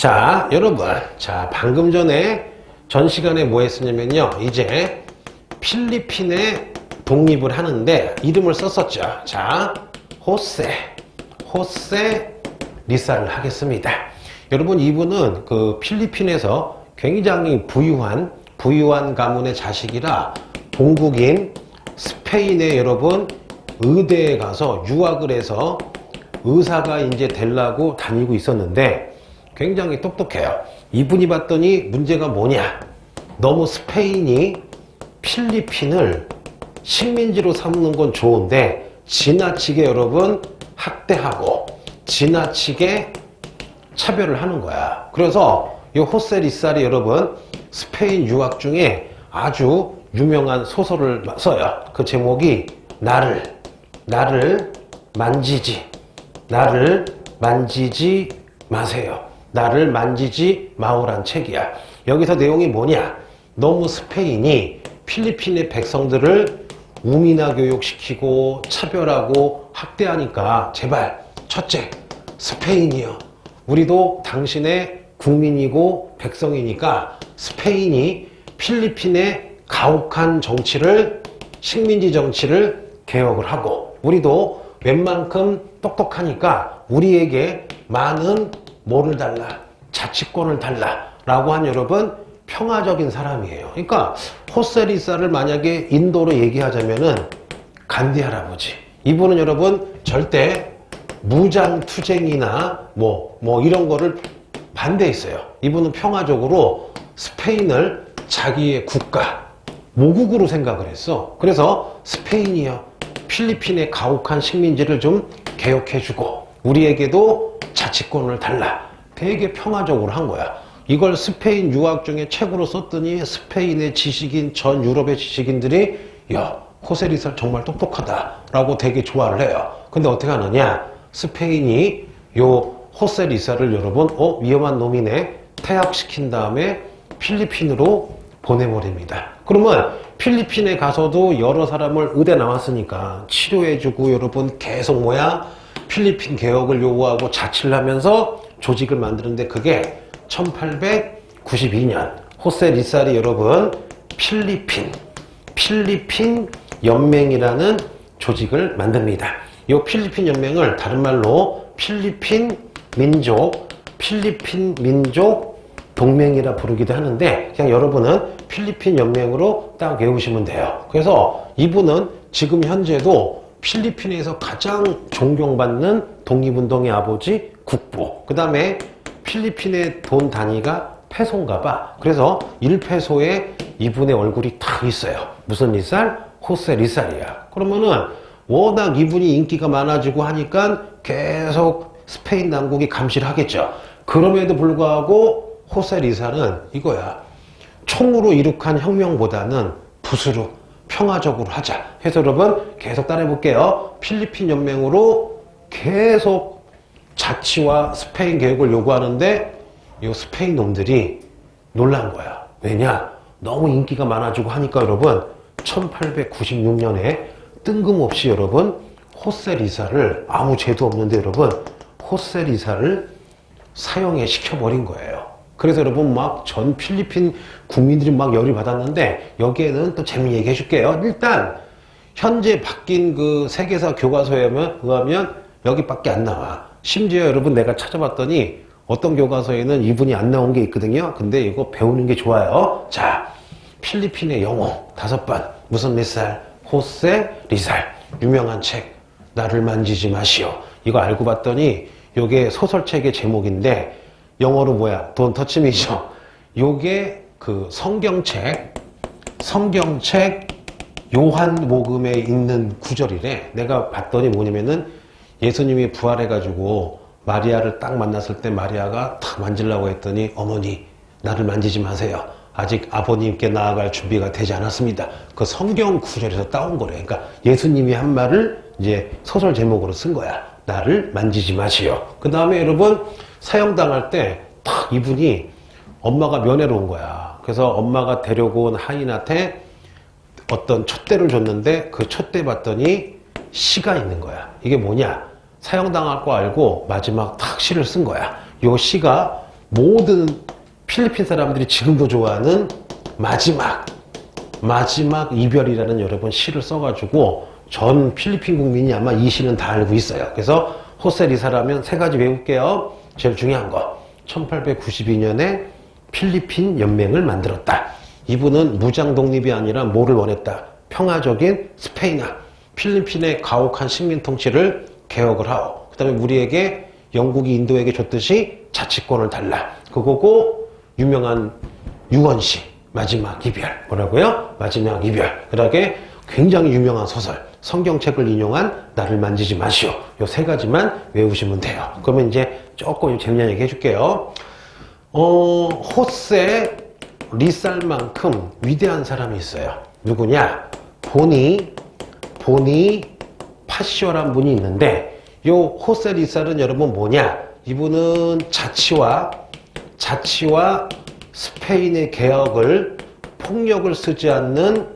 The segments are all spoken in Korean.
자, 여러분. 자, 방금 전에 전 시간에 뭐 했었냐면요. 이제 필리핀에 독립을 하는데 이름을 썼었죠. 자, 호세 리사를 하겠습니다. 여러분, 이분은 그 필리핀에서 굉장히 부유한 가문의 자식이라 본국인 스페인에 여러분 의대에 가서 유학을 해서 의사가 이제 되려고 다니고 있었는데 굉장히 똑똑해요. 이분이 봤더니 문제가 뭐냐? 너무 스페인이 필리핀을 식민지로 삼는 건 좋은데 지나치게 여러분 학대하고 지나치게 차별을 하는 거야. 그래서 이 호세 리살이 여러분 스페인 유학 중에 아주 유명한 소설을 써요. 그 제목이 나를 만지지 마세요. 나를 만지지 마오란 책이야. 여기서 내용이 뭐냐? 너무 스페인이 필리핀의 백성들을 우미나 교육시키고 차별하고 학대하니까 제발 첫째, 스페인이요. 우리도 당신의 국민이고 백성이니까 스페인이 필리핀의 가혹한 정치를, 식민지 정치를 개혁을 하고 우리도 웬만큼 똑똑하니까 우리에게 많은 뭐를 달라? 자치권을 달라 라고 한 여러분 평화적인 사람이에요. 그러니까 호세 리사를 만약에 인도로 얘기하자면은 간디 할아버지. 이분은 여러분 절대 무장투쟁이나 뭐 이런 거를 반대했어요. 이분은 평화적으로 스페인을 자기의 국가, 모국으로 생각을 했어. 그래서 스페인이요. 필리핀의 가혹한 식민지를 좀 개혁해주고 우리에게도 자치권을 달라. 되게 평화적으로 한 거야. 이걸 스페인 유학 중에 책으로 썼더니 스페인의 지식인, 전 유럽의 지식인들이 야, 호세 리살 정말 똑똑하다 라고 되게 좋아를 해요. 근데 어떻게 하느냐? 스페인이 요 호세 리살을 여러분 위험한 놈이네 퇴학시킨 다음에 필리핀으로 보내버립니다. 그러면 필리핀에 가서도 여러 사람을 의대 나왔으니까 치료해주고 여러분 계속 필리핀 개혁을 요구하고 자치를 하면서 조직을 만드는데 그게 1892년 호세 리살이 여러분 필리핀 연맹이라는 조직을 만듭니다. 이 필리핀 연맹을 다른 말로 필리핀 민족 동맹이라 부르기도 하는데 그냥 여러분은 필리핀 연맹으로 딱 외우시면 돼요. 그래서 이분은 지금 현재도 필리핀에서 가장 존경받는 독립운동의 아버지 국보, 그 다음에 필리핀의 돈 단위가 페소인가 봐. 그래서 1페소에 이분의 얼굴이 딱 있어요. 무슨 리살? 호세 리살이야. 그러면은 워낙 이분이 인기가 많아지고 하니까 계속 스페인 당국이 감시를 하겠죠. 그럼에도 불구하고 호세 리살은 이거야. 총으로 이룩한 혁명보다는 붓으로 평화적으로 하자 해서 여러분 계속 따라해 볼게요. 필리핀 연맹으로 계속 자치와 스페인 개혁을 요구하는데 이 스페인 놈들이 놀란 거야. 왜냐? 너무 인기가 많아지고 하니까 여러분 1896년에 뜬금없이 여러분 호세 리살을 아무 죄도 없는데 여러분 호세 리살을 사형에 시켜버린 거예요. 그래서 여러분 막 전 필리핀 국민들이 막 열이 받았는데 여기에는 또 재미있는 얘기 해줄게요. 일단 현재 바뀐 그 세계사 교과서에 의하면 여기밖에 안 나와. 심지어 여러분 내가 찾아봤더니 어떤 교과서에는 이분이 안 나온 게 있거든요. 근데 이거 배우는 게 좋아요. 자, 필리핀의 영어 5번 무슨 리살? 호세 리살. 유명한 책 나를 만지지 마시오. 이거 알고 봤더니 요게 소설책의 제목인데 영어로 뭐야? Don't touch me죠. 요게 그 성경책 요한복음에 있는 구절이래. 내가 봤더니 뭐냐면은 예수님이 부활해가지고 마리아를 딱 만났을 때 마리아가 탁 만지려고 했더니 어머니 나를 만지지 마세요. 아직 아버님께 나아갈 준비가 되지 않았습니다. 그 성경 구절에서 따온 거래. 그러니까 예수님이 한 말을 이제 소설 제목으로 쓴 거야. 나를 만지지 마시오. 그 다음에 여러분 사형당할 때 딱 이분이 엄마가 면회로 온 거야. 그래서 엄마가 데려고 온 하인한테 어떤 촛대를 줬는데 그 촛대 봤더니 시가 있는 거야. 이게 뭐냐? 사형당할 거 알고 마지막 탁 시를 쓴 거야. 요 시가 모든 필리핀 사람들이 지금도 좋아하는 마지막 이별이라는 여러분 시를 써가지고 전 필리핀 국민이 아마 이 시는 다 알고 있어요. 그래서 호세 리사라면 세 가지 외울게요. 제일 중요한 거 1892년에 필리핀 연맹을 만들었다. 이분은 무장 독립이 아니라 뭐를 원했다? 평화적인 스페인화, 필리핀의 가혹한 식민 통치를 개혁을 하고, 그 다음에 우리에게 영국이 인도에게 줬듯이 자치권을 달라. 그거고 유명한 유언시 마지막 이별. 뭐라고요? 마지막 이별. 그러게 굉장히 유명한 소설 성경책을 인용한 나를 만지지 마시오. 요 세 가지만 외우시면 돼요. 그러면 이제 조금 재미난 얘기 해줄게요. 호세 리살만큼 위대한 사람이 있어요. 누구냐? 보니 파시오란 분이 있는데, 요 호세 리살은 여러분 뭐냐? 이분은 자치와 스페인의 개혁을 폭력을 쓰지 않는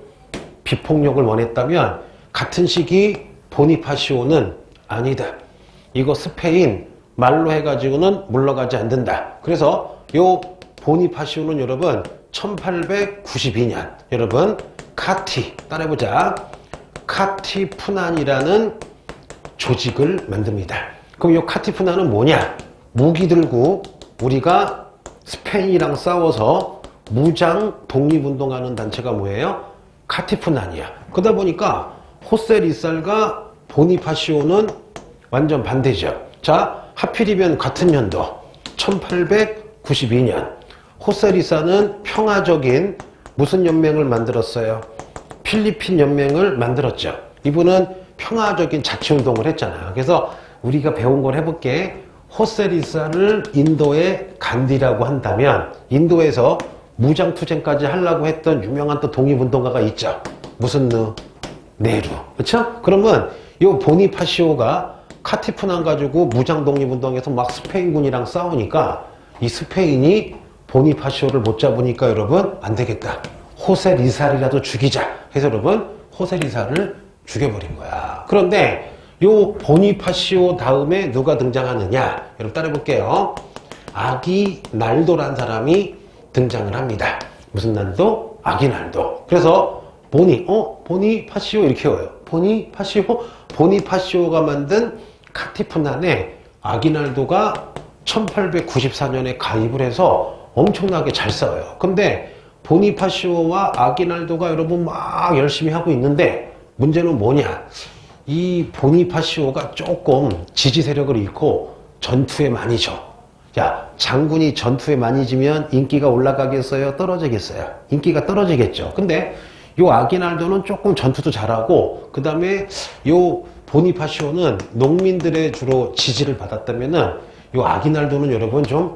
비폭력을 원했다면, 같은 시기 보니파시오는 아니다. 이거 스페인 말로 해가지고는 물러가지 않는다. 그래서 요 보니파시오는 여러분 1892년 여러분 카티 따라해보자. 카티푸난이라는 조직을 만듭니다. 그럼 요 카티푸난은 뭐냐? 무기 들고 우리가 스페인이랑 싸워서 무장 독립운동하는 단체가 뭐예요? 카티푸난이야. 그러다 보니까 호세 리살과 보니파시오는 완전 반대죠. 자, 하필이면 같은 연도 1892년 호세 리살은 평화적인 무슨 연맹을 만들었어요? 필리핀 연맹을 만들었죠. 이분은 평화적인 자치운동을 했잖아요. 그래서 우리가 배운 걸 해볼게. 호세 리살을 인도의 간디라고 한다면, 인도에서 무장투쟁까지 하려고 했던 유명한 또 독립운동가가 있죠. 무슨 네루. 그렇죠? 그러면 이 보니파시오가 카티푸난 가지고 무장 독립운동에서 막 스페인군이랑 싸우니까 이 스페인이 보니파시오를 못 잡으니까 여러분 안 되겠다. 호세 리살이라도 죽이자. 해서 여러분 호세 리살을 죽여버린 거야. 그런데 요 보니파시오 다음에 누가 등장하느냐? 여러분 따라해볼게요. 아기날도란 사람이 등장을 합니다. 무슨 날도? 아기날도. 그래서 보니파시오 이렇게 외워요. 보니파시오가 만든 카티푸난에 아기날도가 1894년에 가입을 해서 엄청나게 잘 싸워요. 근데 보니파시오와 아기날도가 여러분 막 열심히 하고 있는데, 문제는 뭐냐? 이 보니파시오가 조금 지지 세력을 잃고 전투에 많이 져. 야, 장군이 전투에 많이 지면 인기가 올라가겠어요? 떨어지겠어요? 인기가 떨어지겠죠. 근데 요 아기날도는 조금 전투도 잘하고, 그 다음에 요 보니파시오는 농민들의 주로 지지를 받았다면은, 요 아기날도는 여러분 좀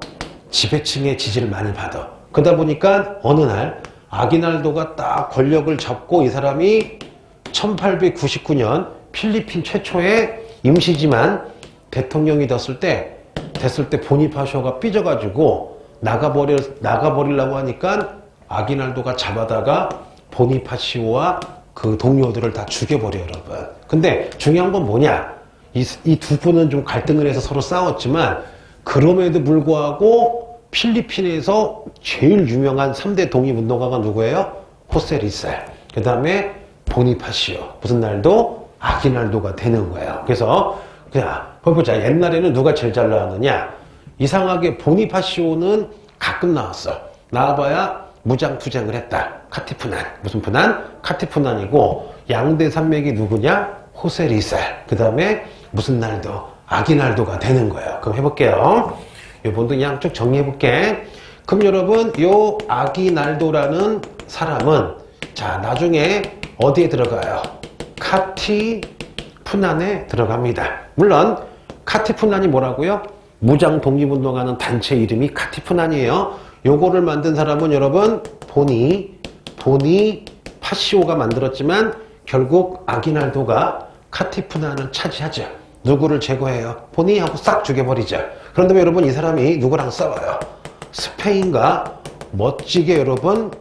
지배층의 지지를 많이 받아. 그러다 보니까 어느 날 아기날도가 딱 권력을 잡고, 이 사람이 1899년 필리핀 최초의 임시지만 대통령이 됐을 때 보니파시오가 삐져가지고 나가버리려고 하니까 아기날도가 잡아다가 보니파시오와 그 동료들을 다 죽여버려요, 여러분. 근데 중요한 건 뭐냐? 이 두 분은 좀 갈등을 해서 서로 싸웠지만, 그럼에도 불구하고 필리핀에서 제일 유명한 3대 독립운동가가 누구예요? 호세 리살. 그 다음에 보니파시오. 무슨 날도? 아기날도가 되는 거예요. 그래서 그냥 보자. 옛날에는 누가 제일 잘 나왔느냐? 이상하게 보니파시오는 가끔 나왔어. 나와봐야 무장투쟁을 했다. 카티푸난. 무슨 푸난? 카티푸난이고, 양대 산맥이 누구냐? 호세 리살. 그 다음에 무슨 날도? 아기날도가 되는 거예요. 그럼 해볼게요. 요번도 그냥 쭉 정리해볼게. 그럼 여러분, 요 아기날도라는 사람은 자, 나중에 어디에 들어가요? 카티푸난에 들어갑니다. 물론 카티푸난이 뭐라고요? 무장 독립운동하는 단체 이름이 카티푸난이에요. 요거를 만든 사람은 여러분 보니파시오가 만들었지만, 결국 아기날도가 카티푸난을 차지하죠. 누구를 제거해요? 보니하고 싹 죽여버리죠. 그런데 여러분, 이 사람이 누구랑 싸워요? 스페인과 멋지게 여러분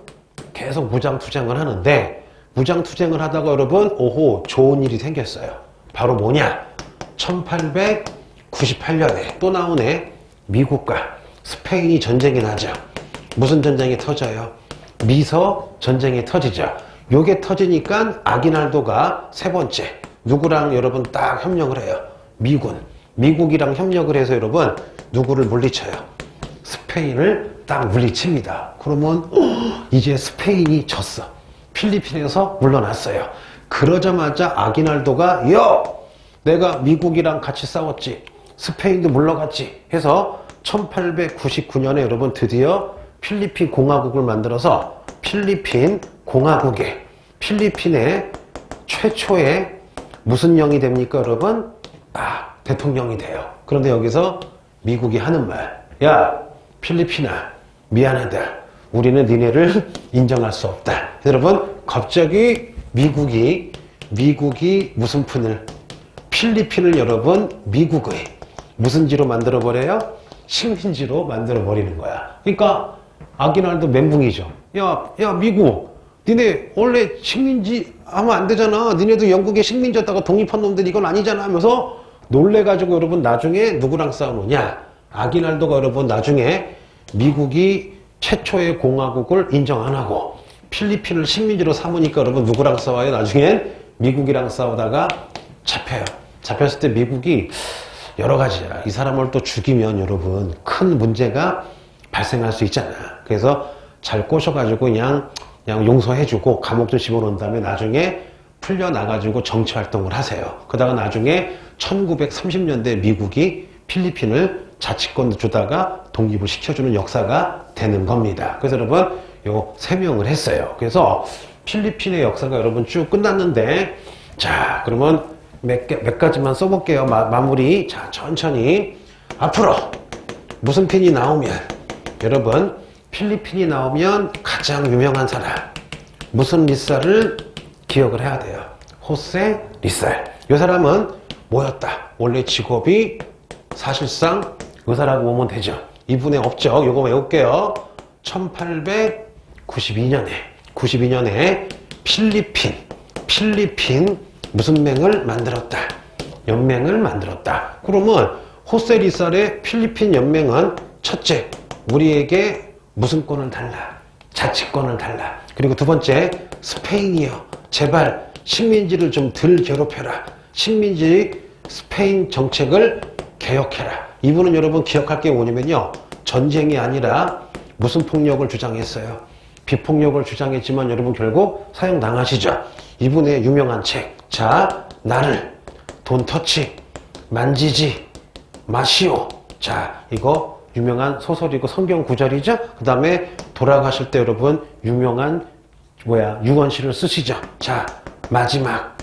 계속 무장투쟁을 하는데, 무장투쟁을 하다가 여러분 오호 좋은 일이 생겼어요. 바로 뭐냐? 1898년에 또 나오네. 미국과 스페인이 전쟁이 나죠. 무슨 전쟁이 터져요? 미서 전쟁이 터지죠. 요게 터지니까 아기날도가 세 번째 누구랑 여러분 딱 협력을 해요? 미국이랑 협력을 해서 여러분 누구를 물리쳐요? 스페인을 딱 물리칩니다. 그러면 이제 스페인이 졌어. 필리핀에서 물러났어요. 그러자마자 아기날도가 내가 미국이랑 같이 싸웠지, 스페인도 물러갔지 해서 1899년에 여러분 드디어 필리핀 공화국을 만들어서 필리핀 공화국의 필리핀의 최초의 무슨 영이 됩니까 여러분? 대통령이 돼요. 그런데 여기서 미국이 하는 말, 야 필리핀아 미안하다, 우리는 니네를 인정할 수 없다. 여러분 갑자기 미국이 무슨 푼을, 필리핀을 여러분 미국의 무슨 지로 만들어 버려요? 식민지로 만들어 버리는 거야. 그러니까 아기날도 멘붕이죠. 야 미국, 니네 원래 식민지 하면 안 되잖아. 니네도 영국의 식민지였다가 독립한 놈들 이건 아니잖아 하면서 놀래가지고 여러분 나중에 누구랑 싸우느냐? 아기날도가 여러분 나중에 미국이 최초의 공화국을 인정 안 하고 필리핀을 식민지로 삼으니까 여러분 누구랑 싸워요? 나중엔 미국이랑 싸우다가 잡혀요. 잡혔을 때 미국이 여러 가지야. 이 사람을 또 죽이면 여러분 큰 문제가 발생할 수 있잖아. 그래서 잘 꼬셔가지고 그냥 용서해주고 감옥 좀 집어넣은 다음에 나중에 풀려나가지고 정치활동을 하세요. 그러다가 나중에 1930년대 미국이 필리핀을 자치권 주다가 독립을 시켜주는 역사가 되는 겁니다. 그래서 여러분 요 3명을 했어요. 그래서 필리핀의 역사가 여러분 쭉 끝났는데, 자 그러면 몇 가지만 써볼게요. 마무리. 자 천천히 앞으로 무슨 핀이 나오면 여러분 필리핀이 나오면 가장 유명한 사람 무슨 리살을 기억을 해야 돼요. 호세 리살. 이 사람은 뭐였다? 원래 직업이 사실상 의사라고 보면 되죠. 이분의 업적 요거 외울게요. 1892년에 필리핀 무슨 맹을 만들었다? 연맹을 만들었다. 그러면 호세 리살의 필리핀 연맹은 첫째, 우리에게 무슨 권을 달라? 자치권을 달라. 그리고 두 번째, 스페인이요, 제발 식민지를 좀 덜 괴롭혀라. 식민지 스페인 정책을 개혁해라. 이분은 여러분 기억할 게 뭐냐면요, 전쟁이 아니라 무슨 폭력을 주장했어요? 비폭력을 주장했지만 여러분 결국 사형당하시죠. 이분의 유명한 책, 자 나를 돈 터치 만지지 마시오. 자 이거 유명한 소설이고 성경 구절이죠. 그 다음에 돌아가실 때 여러분 유명한 유언시를 쓰시죠. 자 마지막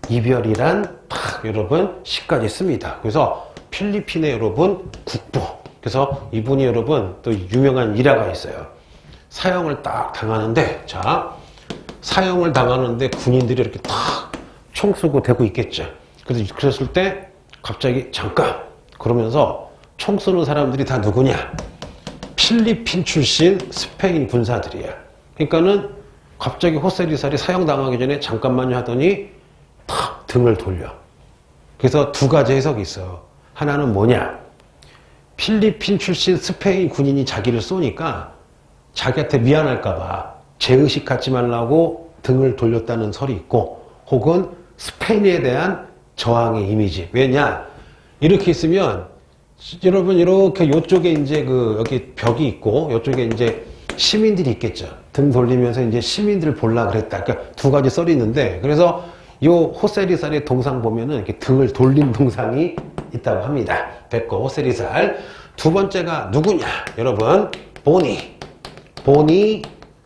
이별이란 딱 여러분 시까지 씁니다. 그래서 필리핀의 여러분 국보. 그래서 이분이 여러분 또 유명한 일화가 있어요. 사형을 딱 당하는데, 자 사형을 당하는데 군인들이 이렇게 탁 총 쏘고 대고 있겠죠. 그래서 그랬을 때 갑자기 잠깐 그러면서 총 쏘는 사람들이 다 누구냐? 필리핀 출신 스페인 군사들이야. 그러니까는 갑자기 호세 리살이 사형당하기 전에 잠깐만요 하더니 탁 등을 돌려. 그래서 두 가지 해석이 있어. 하나는 뭐냐? 필리핀 출신 스페인 군인이 자기를 쏘니까 자기한테 미안할까봐 죄의식 갖지 말라고 등을 돌렸다는 설이 있고, 혹은 스페인에 대한 저항의 이미지. 왜냐? 이렇게 있으면 여러분 이렇게 요쪽에 이제 여기 벽이 있고 요쪽에 이제 시민들이 있겠죠. 등 돌리면서 이제 시민들을 보려고 그랬다. 그러니까 두 가지 썰이 있는데, 그래서 요 호세 리살의 동상 보면은 이렇게 등을 돌린 동상이 있다고 합니다. 됐고, 호세 리살. 두 번째가 누구냐? 여러분, 보니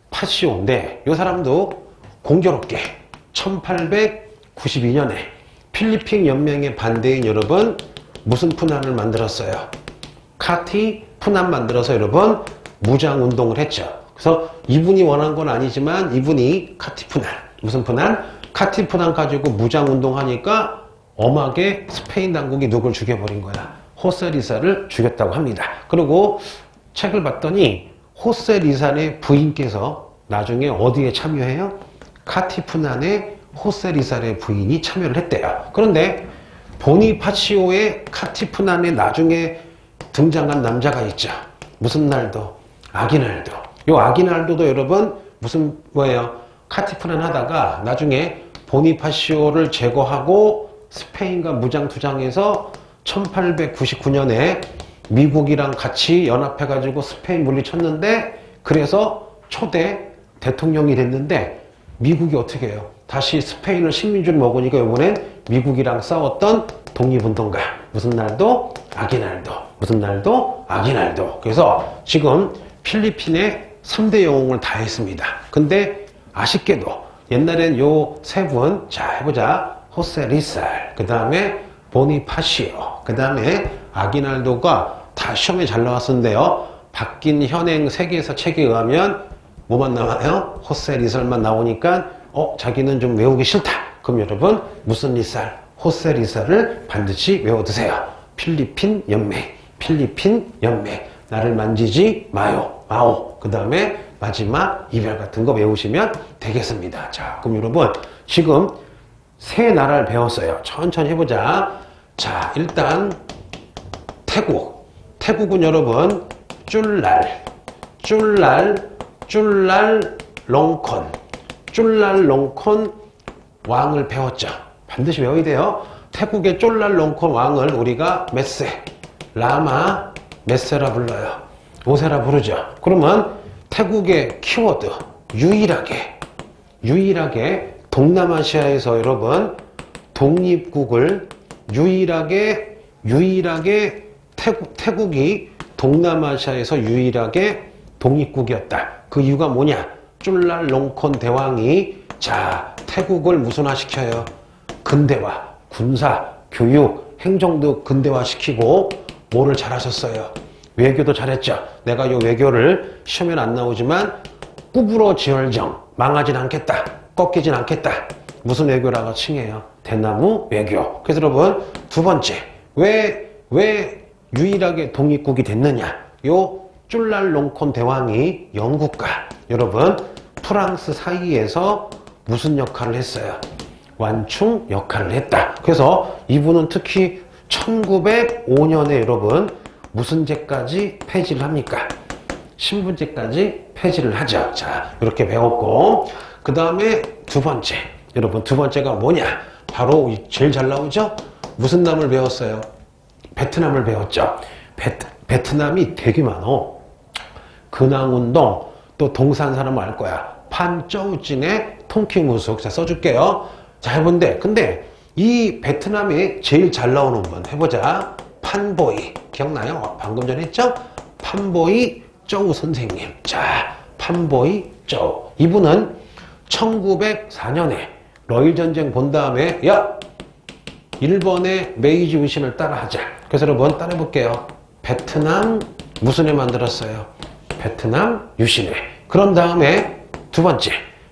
파시오인데, 이 사람도 공교롭게 1892년에 필리핀 연맹의 반대인 여러분 무슨 푸난을 만들었어요? 카티 푸난 만들어서 여러분 무장 운동을 했죠. 그래서 이분이 원한 건 아니지만 이분이 카티 푸난, 무슨 푸난? 카티 푸난 가지고 무장 운동하니까 엄하게 스페인 당국이 누굴 죽여버린 거야? 호세 리살을 죽였다고 합니다. 그리고 책을 봤더니 호세 리살의 부인께서 나중에 어디에 참여해요? 카티 푸난의 호세 리살의 부인이 참여를 했대요. 그런데 보니파치오의 카티 푸난의 나중에 등장한 남자가 있죠. 무슨 날도? 아기날도. 요 아기날도도 여러분 무슨 뭐예요? 카티프란 하다가 나중에 보니파시오를 제거하고 스페인과 무장투장해서 1899년에 미국이랑 같이 연합해가지고 스페인 물리쳤는데, 그래서 초대 대통령이 됐는데 미국이 어떻게 해요? 다시 스페인을 식민지를 먹으니까 이번엔 미국이랑 싸웠던 독립운동가. 무슨 날도? 아기날도. 무슨 날도? 아기날도. 그래서 지금 필리핀에 3대 영웅을 다 했습니다. 근데 아쉽게도 옛날엔 요 세 분, 자 해보자. 호세 리살, 그 다음에 보니파시오, 그 다음에 아기날도가 다 시험에 잘 나왔었는데요. 바뀐 현행 세계사 책에 의하면 뭐만 나와요? 호세 리살만 나오니까 자기는 좀 외우기 싫다. 그럼 여러분 무슨 리살? 호세 리살을 반드시 외워두세요. 필리핀 연맹, 필리핀 연맹. 나를 만지지 마요. 마오. 그 다음에 마지막 이별 같은 거 외우시면 되겠습니다. 자, 그럼 여러분 지금 세 나라를 배웠어요. 천천히 해보자. 자, 일단 태국. 태국은 여러분 쫄랄, 쫄랄, 쫄랄 롱콘, 쫄랄 롱콘 왕을 배웠죠. 반드시 외워야 돼요. 태국의 쫄랄 롱콘 왕을 우리가 메세, 라마 메세라 불러요. 오세라 부르죠. 그러면 태국의 키워드 유일하게 동남아시아에서 여러분 독립국을 유일하게 태국이 동남아시아에서 유일하게 독립국이었다. 그 이유가 뭐냐? 쫄랄롱콘 대왕이 자 태국을 무슨화 시켜요? 근대화, 군사, 교육, 행정도 근대화시키고 뭐를 잘하셨어요? 외교도 잘했죠. 내가 이 외교를 시험에 안 나오지만 꾸부러지얼정, 망하진 않겠다, 꺾이진 않겠다. 무슨 외교라고 칭해요? 대나무 외교. 그래서 여러분 두 번째, 왜 유일하게 독립국이 됐느냐? 요 쫄랄롱콘 대왕이 영국과 여러분 프랑스 사이에서 무슨 역할을 했어요? 완충 역할을 했다. 그래서 이분은 특히 1905년에 여러분 무슨 제까지 폐지를 합니까? 신분제까지 폐지를 하죠. 자, 이렇게 배웠고, 그 다음에 두 번째, 여러분 두 번째가 뭐냐? 바로 제일 잘 나오죠? 무슨 남을 배웠어요? 베트남을 배웠죠. 베트남이 되게 많어. 근황운동, 또 동산 사람 알 거야. 판쩌우진의 통키무숙. 자, 써줄게요. 자, 해본데, 근데 이 베트남에 제일 잘 나오는 분 해보자. 판보이. 기억나요? 방금 전에 했죠? 판보이 쩌우 선생님. 자, 판보이 쩌우. 이분은 1904년에 러일전쟁 본 다음에 야! 일본의 메이지 유신을 따라하자. 그래서 여러분 따라해볼게요. 베트남 무슨 회 만들었어요? 베트남 유신회. 그런 다음에 두 번째,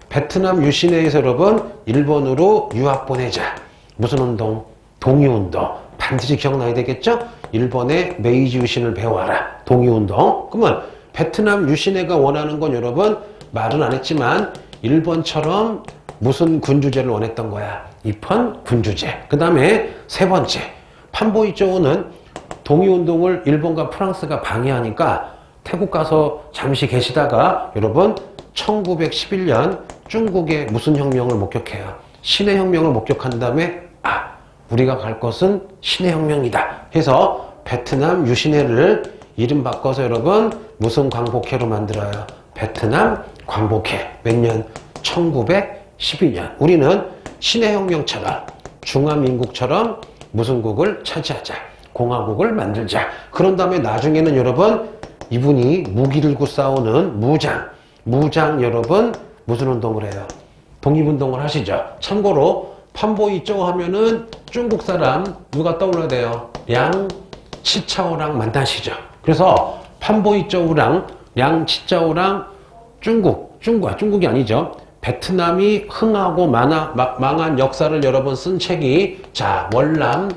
베트남 유신회에서 여러분 일본으로 유학 보내자. 무슨 운동? 동의운동. 반드시 기억나야 되겠죠? 일본의 메이지 유신을 배워라. 동의운동. 그러면 베트남 유신회가 원하는 건 여러분 말은 안 했지만 일본처럼 무슨 군주제를 원했던 거야? 입헌 군주제. 그 다음에 세 번째, 판보이 쪼우는 동의운동을 일본과 프랑스가 방해하니까 태국 가서 잠시 계시다가 여러분 1911년 중국의 무슨 혁명을 목격해요? 신해 혁명을 목격한 다음에 우리가 갈 것은 신해 혁명이다 해서 베트남 유신회를 이름 바꿔서 여러분 무슨 광복회로 만들어요? 베트남 광복회. 몇 년? 1912년. 우리는 신해 혁명처럼 중화민국처럼 무슨 국을 차지하자. 공화국을 만들자. 그런 다음에 나중에는 여러분 이분이 무기 들고 싸우는 무장 여러분 무슨 운동을 해요? 독립운동을 하시죠. 참고로 판보이 쪼 하면은 중국 사람 누가 떠올려야 돼요? 양 치차오랑 만나시죠. 그래서 판보이 쪼우랑 양 치차오랑 중국이 아니죠. 베트남이 흥하고 망한 역사를 여러분 쓴 책이 자 월남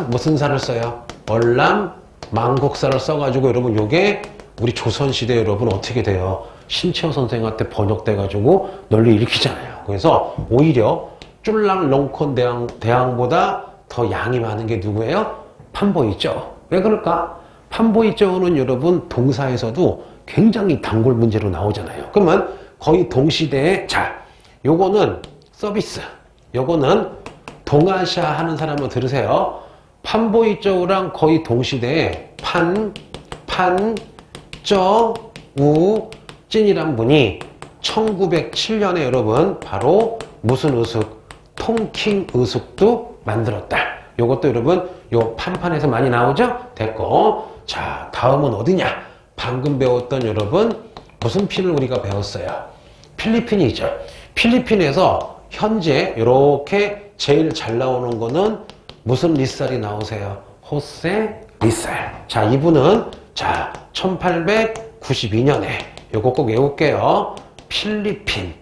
무슨 사를 써요? 월남 망국사를 써가지고 여러분 요게 우리 조선시대 여러분 어떻게 돼요? 신채호 선생한테 번역돼가지고 널리 일으키잖아요. 그래서 오히려 쫄랑롱콘 대왕보다 더 양이 많은 게 누구예요? 판보이죠. 왜 그럴까? 판보이저어는 여러분 동사에서도 굉장히 단골 문제로 나오잖아요. 그러면 거의 동시대에 자, 요거는 서비스, 요거는 동아시아 하는 사람은 들으세요. 판보이저우랑 거의 동시대에 찐이란 분이 1907년에 여러분 바로 무슨 의숙? 통킹 의숙도 만들었다. 요것도 여러분 요 판판에서 많이 나오죠? 됐고, 자 다음은 어디냐? 방금 배웠던 여러분 무슨 핀을 우리가 배웠어요? 필리핀이죠. 필리핀에서 현재 이렇게 제일 잘 나오는 거는 무슨 리살이 나오세요? 호세 리살. 자, 이분은 자 1892년에 요거 꼭 외울게요. 필리핀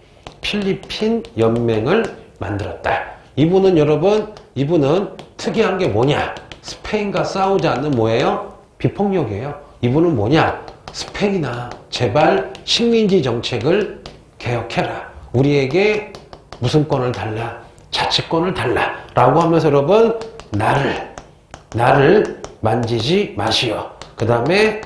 연맹을 만들었다. 이분은 여러분, 이분은 특이한 게 뭐냐? 스페인과 싸우지 않는 뭐예요? 비폭력이에요. 이분은 뭐냐? 스페인아, 제발 식민지 정책을 개혁해라. 우리에게 무슨 권을 달라? 자치권을 달라. 라고 하면서 여러분, 나를 만지지 마시오. 그 다음에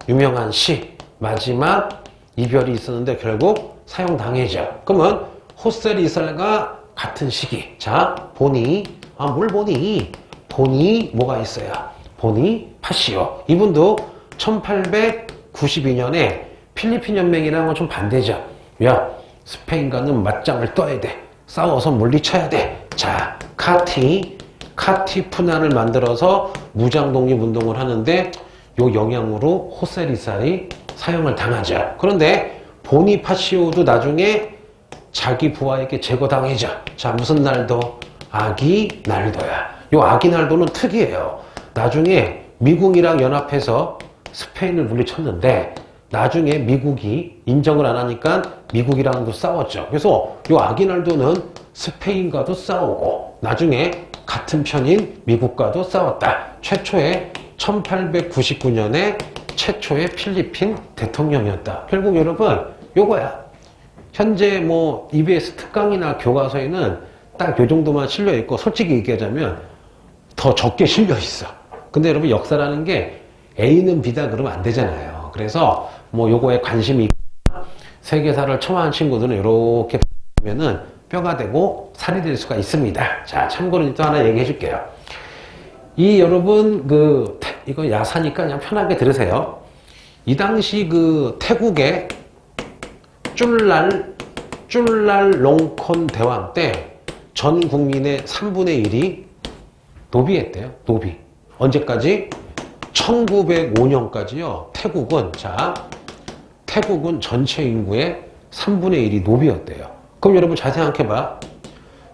유명한 시, 마지막 이별이 있었는데 결국 사형당해죠. 그러면 호세 리살과 같은 시기. 자, 보니 뭐가 있어요? 보니 파시오. 이분도 1892년에 필리핀 연맹이랑은 좀 반대죠. 야, 스페인과는 맞짱을 떠야 돼. 싸워서 물리쳐야 돼. 자, 카티푸난을 만들어서 무장 독립운동을 하는데 요 영향으로 호세 리살이 사형을 당하죠. 그런데 보니파시오도 나중에 자기 부하에게 제거당하죠. 자, 무슨 날도? 아기날도야. 요 아기날도는 특이해요. 나중에 미국이랑 연합해서 스페인을 물리쳤는데 나중에 미국이 인정을 안 하니까 미국이랑도 싸웠죠. 그래서 요 아기날도는 스페인과도 싸우고 나중에 같은 편인 미국과도 싸웠다. 최초의 1899년에 최초의 필리핀 대통령이었다. 결국 여러분 요거야. 현재 뭐 EBS 특강이나 교과서에는 딱 요 정도만 실려 있고 솔직히 얘기하자면 더 적게 실려 있어. 근데 여러분 역사라는 게 A는 B다 그러면 안 되잖아요. 그래서 뭐 요거에 관심이 있고 세계사를 첨화한 친구들은 이렇게 보면은 뼈가 되고 살이 될 수가 있습니다. 자, 참고로 또 하나 얘기해 줄게요. 이 여러분 이거 야사니까 그냥 편하게 들으세요. 이 당시 태국의 쫄랄롱콘 대왕 때 전 국민의 3분의 1이 노비했대요. 노비. 언제까지? 1905년까지요. 태국은 전체 인구의 3분의 1이 노비였대요. 그럼 여러분 잘 생각해봐.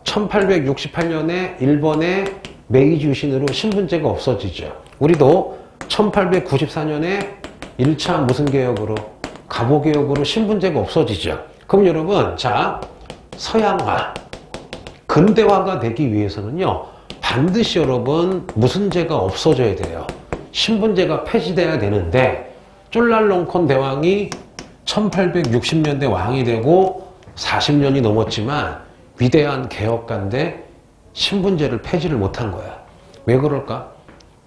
1868년에 일본의 메이지 유신으로 신분제가 없어지죠. 우리도 1894년에 1차 무슨 개혁으로? 갑오개혁으로 신분제가 없어지죠. 그럼 여러분, 자, 서양화, 근대화가 되기 위해서는요, 반드시 여러분 무슨 제가 없어져야 돼요? 신분제가 폐지돼야 되는데 쫄랄롱콘 대왕이 1860년대 왕이 되고 40년이 넘었지만 위대한 개혁가인데 신분제를 폐지를 못한 거야. 왜 그럴까?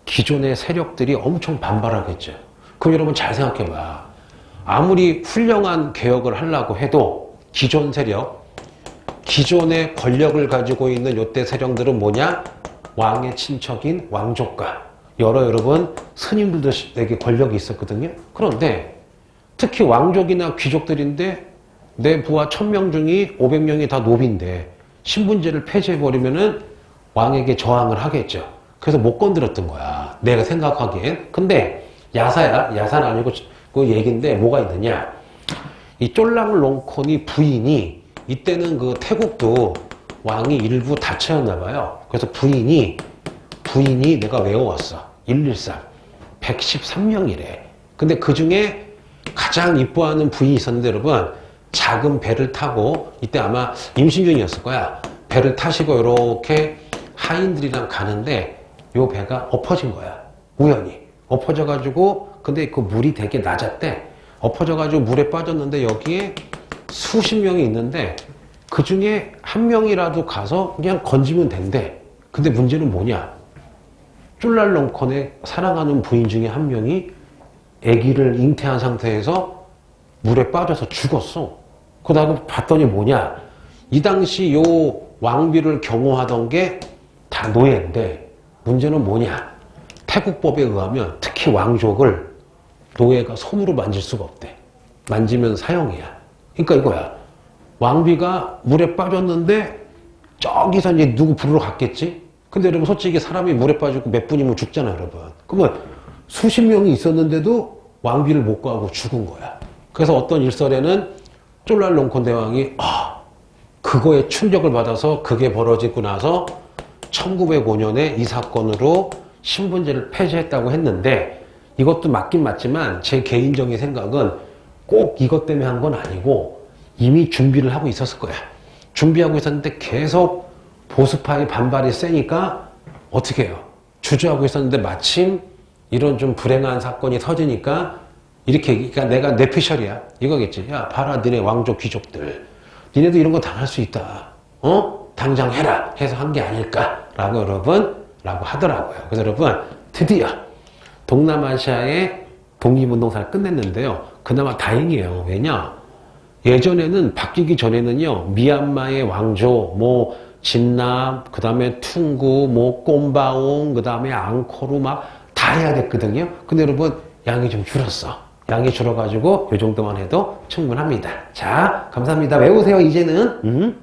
기존의 세력들이 엄청 반발하겠죠. 그럼 여러분 잘 생각해봐. 아무리 훌륭한 개혁을 하려고 해도 기존 세력, 기존의 권력을 가지고 있는 요때 세력들은 뭐냐? 왕의 친척인 왕족가. 여러분 스님들에게 권력이 있었거든요. 그런데 특히 왕족이나 귀족들인데 내 부하 1000명 중에 500명이 다 노비인데 신분제를 폐지해버리면은 왕에게 저항을 하겠죠. 그래서 못 건드렸던 거야. 내가 생각하기엔. 근데 야사는 아니고 그 얘기인데 뭐가 있느냐. 이 쫄랑롱콘이 부인이 이때는 태국도 왕이 일부 다처였나 봐요. 그래서 부인이 내가 외워왔어. 113. 113명이래. 근데 그 중에 가장 이뻐하는 부인이 있었는데 여러분 작은 배를 타고 이때 아마 임신 중이었을 거야. 배를 타시고 이렇게 하인들이랑 가는데 요 배가 엎어진 거야. 우연히. 엎어져가지고 근데 그 물이 되게 낮았대. 엎어져가지고 물에 빠졌는데 여기에 수십 명이 있는데 그 중에 한 명이라도 가서 그냥 건지면 된대. 근데 문제는 뭐냐? 쫄랄롱콘의 사랑하는 부인 중에 한 명이 아기를 잉태한 상태에서 물에 빠져서 죽었어. 그러다가 봤더니 뭐냐? 이 당시 요 왕비를 경호하던 게 다 노예인데 문제는 뭐냐? 태국법에 의하면 특히 왕족을 노예가 손으로 만질 수가 없대. 만지면 사형이야. 그러니까 이거야. 왕비가 물에 빠졌는데 저기서 이제 누구 부르러 갔겠지? 근데 여러분 솔직히 사람이 물에 빠지고 몇 분이면 죽잖아요, 여러분. 그러면 수십 명이 있었는데도 왕비를 못 구하고 죽은 거야. 그래서 어떤 일설에는 쫄랄롱콘 대왕이 그거에 충격을 받아서 그게 벌어지고 나서 1905년에 이 사건으로 신분제를 폐지했다고 했는데 이것도 맞긴 맞지만 제 개인적인 생각은 꼭 이것 때문에 한 건 아니고 이미 준비를 하고 있었을 거야. 준비하고 있었는데 계속 보수파의 반발이 세니까 어떻게 해요? 주저하고 있었는데 마침 이런 좀 불행한 사건이 터지니까 이렇게, 그러니까 내가 뇌피셜이야. 이거겠지. 야, 봐라, 니네 왕족 귀족들. 니네도 이런 거 당할 수 있다. 당장 해라. 해서 한 게 아닐까라고 라고 하더라고요. 그래서 여러분, 드디어 동남아시아의 독립운동사를 끝냈는데요. 그나마 다행이에요. 왜냐? 예전에는 바뀌기 전에는요, 미얀마의 왕조, 진남, 그 다음에 퉁구, 꼼바옹, 그 다음에 앙코르 막 다 해야 됐거든요. 근데 여러분, 양이 좀 줄었어. 양이 줄어가지고 이 정도만 해도 충분합니다. 자, 감사합니다. 외우세요, 이제는.